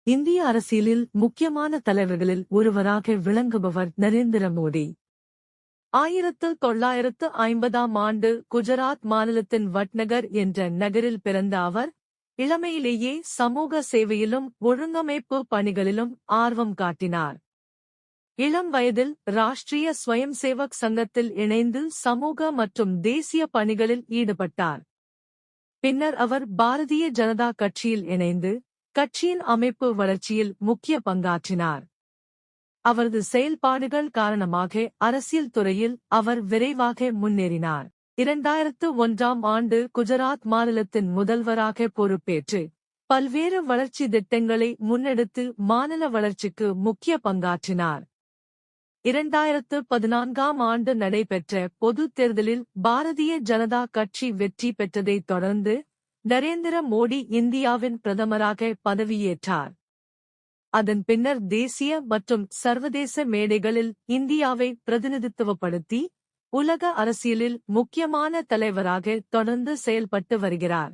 இந்திய அரசியலில் முக்கியமான தலைவர்களில் ஒருவராக விளங்குபவர் நரேந்திர மோடி. 1950ஆம் ஆண்டு குஜராத் மாநிலத்தின் வட்நகர் என்ற நகரில் பிறந்த அவர், இளமையிலேயே சமூக சேவையிலும் ஒழுங்கமைப்பு பணிகளிலும் ஆர்வம் காட்டினார். இளம் வயதில் ராஷ்டிரிய ஸ்வயம் சேவக் சங்கத்தில் இணைந்து சமூக மற்றும் தேசிய பணிகளில் ஈடுபட்டார். பின்னர் அவர் பாரதிய ஜனதா கட்சியில் இணைந்து கட்சியின் அமைப்பு வளர்ச்சியில் முக்கிய பங்காற்றினார். அவரது செயல்பாடுகள் காரணமாக அரசியல் துறையில் அவர் விரைவாக முன்னேறினார். 2001ஆம் ஆண்டு குஜராத் மாநிலத்தின் முதல்வராக பொறுப்பேற்று பல்வேறு வளர்ச்சி திட்டங்களை முன்னெடுத்து மாநில வளர்ச்சிக்கு முக்கிய பங்காற்றினார். 2014ஆம் ஆண்டு நடைபெற்ற பொதுத் தேர்தலில் பாரதிய ஜனதா கட்சி வெற்றி பெற்றதைத் தொடர்ந்து நரேந்திர மோடி இந்தியாவின் பிரதமராக பதவியேற்றார். அதன் பின்னர் தேசிய மற்றும் சர்வதேச மேடைகளில் இந்தியாவை பிரதிநிதித்துவப்படுத்தி உலக அரசியலில் முக்கியமான தலைவராக தொடர்ந்து செயல்பட்டு வருகிறார்.